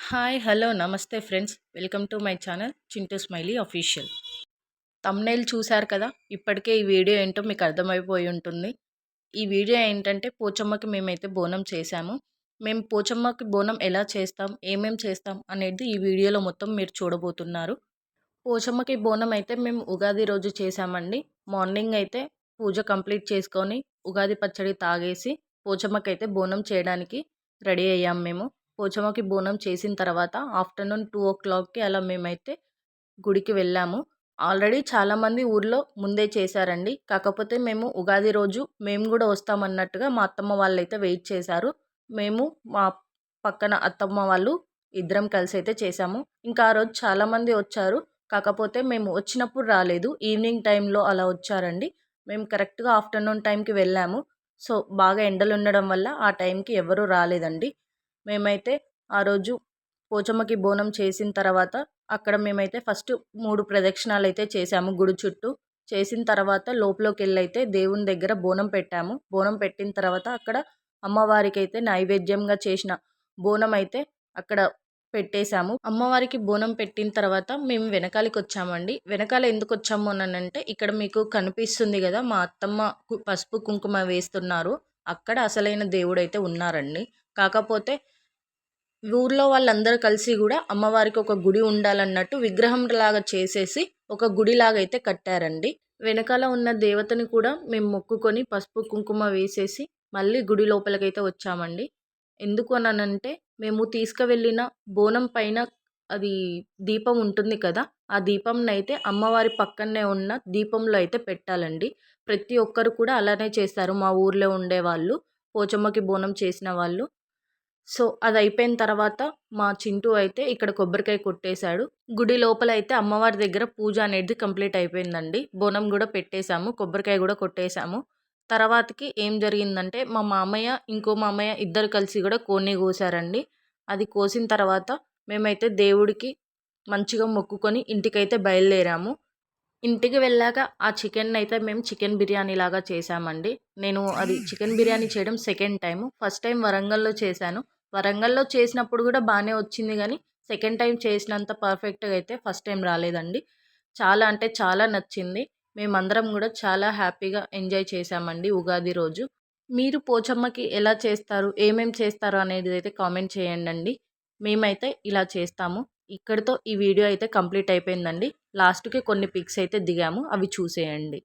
Hi hello నమస్తే friends welcome to my channel Chintu smiley official. Thumbnail చూశారు కదా, ఇప్పటికే ఈ వీడియో ఏంటో మీకు అర్థమైపోయి ఉంటుంది. ఈ వీడియో ఏంటంటే పోచమ్మకి మేమైతే బోనం చేశాము. మేము పోచమ్మకి బోనం ఎలా చేస్తాం, ఏమేం చేస్తాం అనేది ఈ వీడియోలో మొత్తం మీరు చూడబోతున్నారు. పోచమ్మకి బోనం అయితే మేము ఉగాది రోజు చేశామండి. మార్నింగ్ అయితే పూజ కంప్లీట్ చేసుకొని ఉగాది పచ్చడి తాగేసి పోచమ్మకైతే బోనం చేయడానికి రెడీ అయ్యాం మేము. పోచమ్మకి బోనం చేసిన తర్వాత ఆఫ్టర్నూన్ 2:00కి అలా మేమైతే గుడికి వెళ్ళాము. ఆల్రెడీ చాలామంది ఊర్లో ముందే చేశారండి. కాకపోతే మేము ఉగాది రోజు మేము కూడా వస్తామన్నట్టుగా మా అత్తమ్మ వాళ్ళైతే వెయిట్ చేశారు. మేము మా పక్కన అత్తమ్మ వాళ్ళు ఇద్దరం కలిసి అయితే చేశాము. ఇంకా ఆ రోజు చాలామంది వచ్చారు. కాకపోతే మేము వచ్చినప్పుడు రాలేదు. ఈవినింగ్ టైంలో అలా వచ్చారండి. మేము కరెక్ట్‌గా ఆఫ్టర్నూన్ టైంకి వెళ్ళాము. సో, బాగా ఎండలుండడం వల్ల ఆ టైంకి ఎవరూ రాలేదండి. మేమైతే ఆ రోజు పోచమ్మకి బోనం చేసిన తర్వాత అక్కడ మేమైతే ఫస్ట్ 3 ప్రదక్షిణాలైతే చేశాము గుడి చుట్టూ. చేసిన తర్వాత లోపలోకెళ్ళైతే దేవుని దగ్గర బోనం పెట్టాము. బోనం పెట్టిన తర్వాత అక్కడ అమ్మవారికైతే నైవేద్యంగా చేసిన బోనం అయితే అక్కడ పెట్టేశాము. అమ్మవారికి బోనం పెట్టిన తర్వాత మేము వెనకాలకొచ్చామండి. వెనకాల ఎందుకొచ్చాము అనంటే ఇక్కడ మీకు కనిపిస్తుంది గదా! మా అత్తమ్మ పసుపు, కుంకుమ వేస్తున్నారు. అక్కడ అసలైన దేవుడైతే ఉన్నారండి. కాకపోతే ఊర్లో వాళ్ళందరూ కలిసి గూడా అమ్మవారికి ఒక గుడి ఉండాలన్నట్టు విగ్రహంలాగా చేసేసి ఒక గుడిలాగా అయితే కట్టారండి. వెనకాల ఉన్న దేవతని కూడా మేము మొక్కుకొని పసుపు, కుంకుమ వేసేసి మళ్ళీ గుడి లోపలికైతే వచ్చామండి. ఎందుకు అనంటే మేము తీసుకువెళ్ళిన బోనం పైన అది దీపం ఉంటుంది కదా! ఆ దీపంనైతే అమ్మవారి పక్కనే ఉన్న దీపంలో అయితే పెట్టాలండి. ప్రతి ఒక్కరు కూడా అలానే చేస్తారు మా ఊర్లో ఉండేవాళ్ళు. పోచమ్మకి బోనం చేసిన వాళ్ళు. సో, అదయిపోయిన తర్వాత మా చింటూ అయితే ఇక్కడ కొబ్బరికాయ కొట్టేశాడు. గుడి లోపల అయితే అమ్మవారి దగ్గర పూజ అనేది కంప్లీట్ అయిపోయిందండి. బోనం గూడా పెట్టేశాము. కొబ్బరికాయ గూడా కొట్టేశాము. తర్వాతకి ఏం జరిగిందంటే మా మామయ్య, ఇంకో మామయ్య ఇద్దరు కలిసి గూడా కోడిని కోసారండి. అది కోసిన తర్వాత మేమైతే దేవుడికి మంచిగా మొక్కుకొని ఇంటికైతే బయలుదేరాము. ఇంటికి వెళ్ళాక ఆ చికెన్నయితే మేము చికెన్ బిర్యానీ లాగా చేశామండి. నేను అది చికెన్ బిర్యానీ చేయడం సెకండ్ టైము. ఫస్ట్ టైం వరంగల్‌లో చేశాను. వరంగల్‌లో చేసినప్పుడు గూడా బానే వచ్చింది గానీ, సెకండ్ టైం చేసినంత పర్ఫెక్ట్‌గా అయితే ఫస్ట్ టైం రాలేదండి. చాలా అంటే చాలా నచ్చింది. మేమందరం గూడా చాలా హ్యాపీగా ఎంజాయ్ చేశామండి ఉగాది రోజు. మీరు పోచమ్మకి ఎలా చేస్తారు? ఏమేం చేస్తారు అనేదైతే కామెంట్ చేయండండి. మేమైతే ఇలా చేస్తాము. ఇక్కడితో ఈ వీడియో అయితే కంప్లీట్ అయిపోయిందండి. లాస్ట్‌కి కొన్ని పిక్స్ అయితే దిగాము. అవి చూసేయండి.